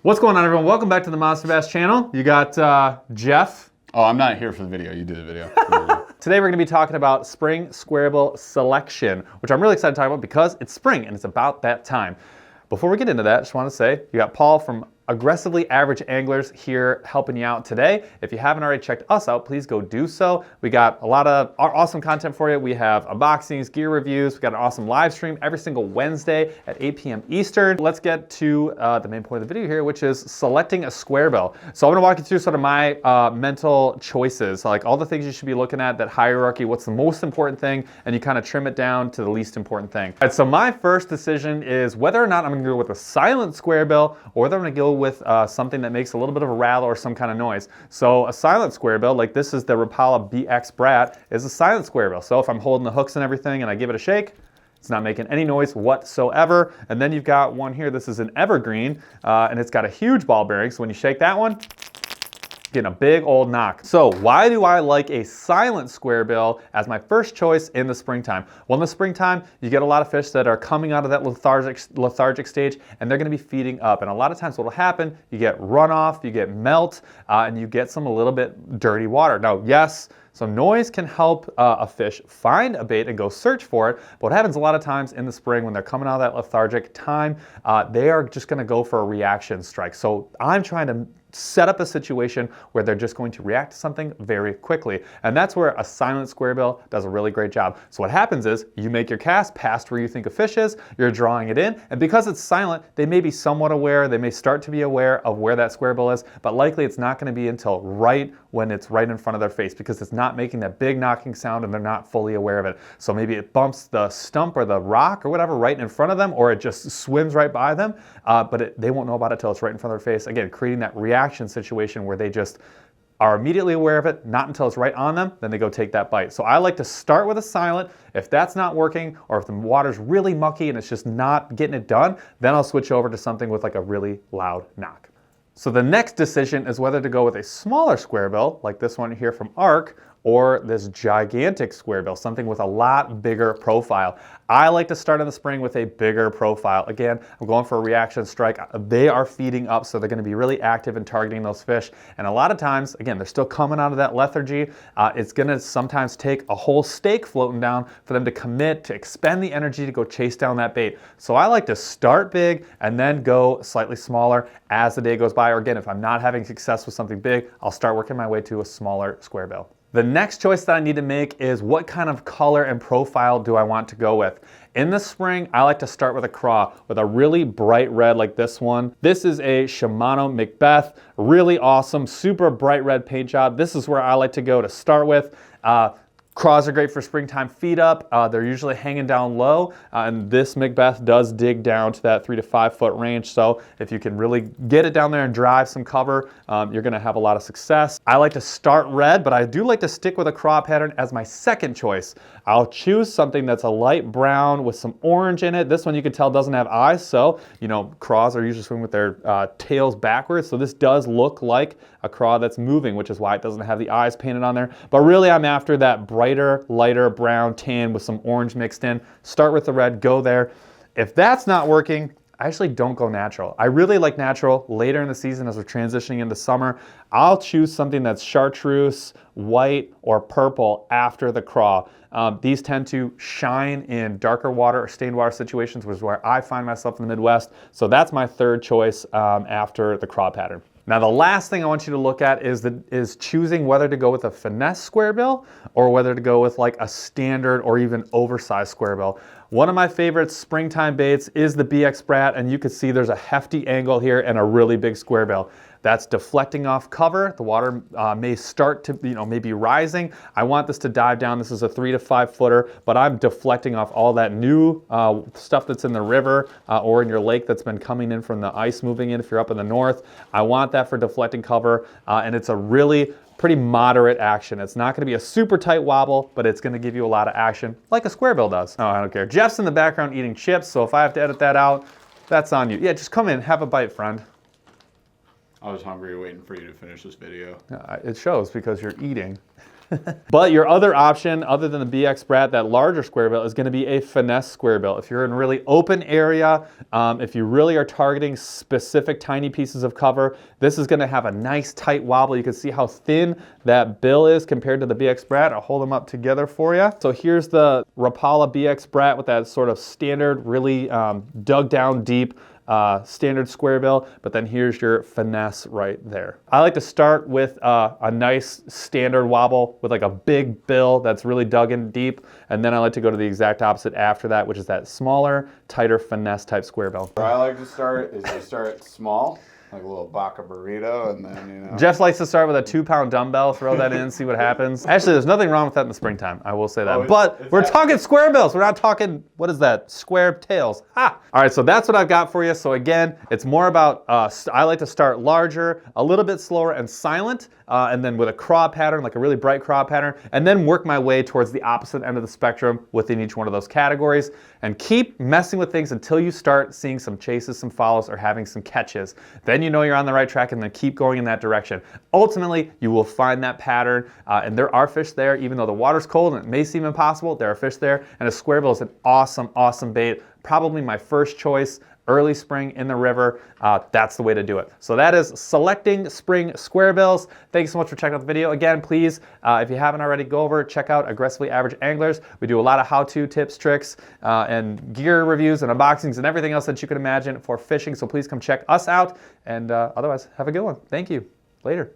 What's going on, everyone? Welcome back to the Monster Bass channel. You got Jeff. Oh, I'm not here for the video. You do the video. Today we're going to be talking about spring Squarebill selection, which I'm really excited to talk about because it's spring and it's about that time. Before we get into that, I just want to say you got Paul from Aggressively Average Anglers here helping you out today. If you haven't already checked us out, please go do so. We got a lot of awesome content for you. We have unboxings, gear reviews. We got an awesome live stream every single Wednesday at 8 p.m. Eastern. Let's get to the main point of the video here, which is selecting a Squarebill. So I'm going to walk you through sort of my mental choices, like all the things you should be looking at, that hierarchy, what's the most important thing, and you kind of trim it down to the least important thing. All right, so my first decision is whether or not I'm going to go with a silent Squarebill or whether I'm going to go with something that makes a little bit of a rattle or some kind of noise. So a silent Squarebill, like this is the Rapala BX Brat, is a silent Squarebill. So if I'm holding the hooks and everything and I give it a shake, it's not making any noise whatsoever. And then you've got one here, this is an evergreen, and it's got a huge ball bearing. So when you shake that one, getting a big old knock. So why do I like a silent Squarebill as my first choice in the springtime? Well, in the springtime, you get a lot of fish that are coming out of that lethargic stage, and they're gonna be feeding up. And a lot of times what'll happen, you get runoff, you get melt, and you get some a little bit dirty water. Now, yes, so noise can help a fish find a bait and go search for it, but what happens a lot of times in the spring when they're coming out of that lethargic time, they are just gonna go for a reaction strike. So I'm trying to set up a situation where they're just going to react to something very quickly. And that's where a silent Squarebill does a really great job. So what happens is you make your cast past where you think a fish is, you're drawing it in, and because it's silent, they may be somewhat aware, they may start to be aware of where that Squarebill is, but likely it's not going to be until right when it's right in front of their face because it's not making that big knocking sound and they're not fully aware of it. So maybe it bumps the stump or the rock or whatever right in front of them, or it just swims right by them, but they won't know about it till it's right in front of their face. Again, creating that reaction situation where they just are immediately aware of it, not until it's right on them, then they go take that bite. So I like to start with a silent. If that's not working, or if the water's really mucky and it's just not getting it done, then I'll switch over to something with like a really loud knock. So the next decision is whether to go with a smaller Squarebill, like this one here from Arc, or this gigantic Squarebill, something with a lot bigger profile. I like to start in the spring with a bigger profile. Again, I'm going for a reaction strike. They are feeding up, so they're going to be really active in targeting those fish. And a lot of times, again, they're still coming out of that lethargy. It's going to sometimes take a whole stake floating down for them to commit, to expend the energy to go chase down that bait. So I like to start big and then go slightly smaller as the day goes by. Or again, if I'm not having success with something big, I'll start working my way to a smaller Squarebill. The next choice that I need to make is what kind of color and profile do I want to go with? In the spring, I like to start with a craw with a really bright red like this one. This is a Shimano Macbeth, really awesome, super bright red paint job. This is where I like to go to start with. Craws are great for springtime feed up. They're usually hanging down low, and this Macbeth does dig down to that 3 to 5 foot range. So if you can really get it down there and drive some cover, you're gonna have a lot of success. I like to start red, but I do like to stick with a craw pattern as my second choice. I'll choose something that's a light brown with some orange in it. This one you can tell doesn't have eyes, so you know craws are usually swimming with their tails backwards. So this does look like a craw that's moving, which is why it doesn't have the eyes painted on there. But really I'm after that brighter, lighter brown tan with some orange mixed in. Start with the red, go there. If that's not working, I actually don't go natural. I really like natural later in the season as we're transitioning into summer. I'll choose something that's chartreuse, white, or purple after the craw. These tend to shine in darker water or stained water situations, which is where I find myself in the Midwest. So that's my third choice after the craw pattern. Now the last thing I want you to look at is choosing whether to go with a finesse Squarebill or whether to go with like a standard or even oversized Squarebill. One of my favorite springtime baits is the BX Brat, and you can see there's a hefty angle here and a really big Squarebill. That's deflecting off cover. The water may start to, maybe rising. I want this to dive down. This is a 3 to 5 footer, but I'm deflecting off all that new stuff that's in the river or in your lake that's been coming in from the ice moving in if you're up in the north. I want that for deflecting cover, and it's a really pretty moderate action. It's not gonna be a super tight wobble, but it's gonna give you a lot of action like a Squarebill does. Oh, I don't care. Jeff's in the background eating chips, so if I have to edit that out, that's on you. Yeah, just come in, have a bite, friend. I was hungry waiting for you to finish this video. It shows because you're eating. But your other option, other than the BX Brat, that larger square bill, is going to be a finesse square bill. If you're in a really open area, if you really are targeting specific tiny pieces of cover, this is going to have a nice tight wobble. You can see how thin that bill is compared to the BX Brat. I'll hold them up together for you. So here's the Rapala BX Brat with that sort of standard, really dug down deep, standard square bill, but then here's your finesse right there. I like to start with a nice standard wobble with like a big bill that's really dug in deep, and then I like to go to the exact opposite after that, which is that smaller, tighter finesse type square bill. Where I like to start is you start small, like a little Baca burrito, and then, you know. Jeff likes to start with a 2-pound dumbbell, throw that in, see what happens. Actually, there's nothing wrong with that in the springtime, I will say that. But we're talking square bills, we're not talking, what is that, square tails. Ha! All right, so that's what I've got for you. So again, it's more about, I like to start larger, a little bit slower and silent, and then with a craw pattern, like a really bright craw pattern, and then work my way towards the opposite end of the spectrum within each one of those categories, and keep messing with things until you start seeing some chases, some follows, or having some catches. Then you know you're on the right track, and then keep going in that direction. Ultimately, you will find that pattern, and there are fish there. Even though the water's cold and it may seem impossible, there are fish there, and a square bill is an awesome, awesome bait. Probably my first choice. Early spring in the river, that's the way to do it. So that is selecting spring square bills. Thank you so much for checking out the video. Again, please, if you haven't already, go over, check out Aggressively Average Anglers. We do a lot of how-to tips, tricks, and gear reviews and unboxings and everything else that you can imagine for fishing. So please come check us out. And otherwise, have a good one. Thank you. Later.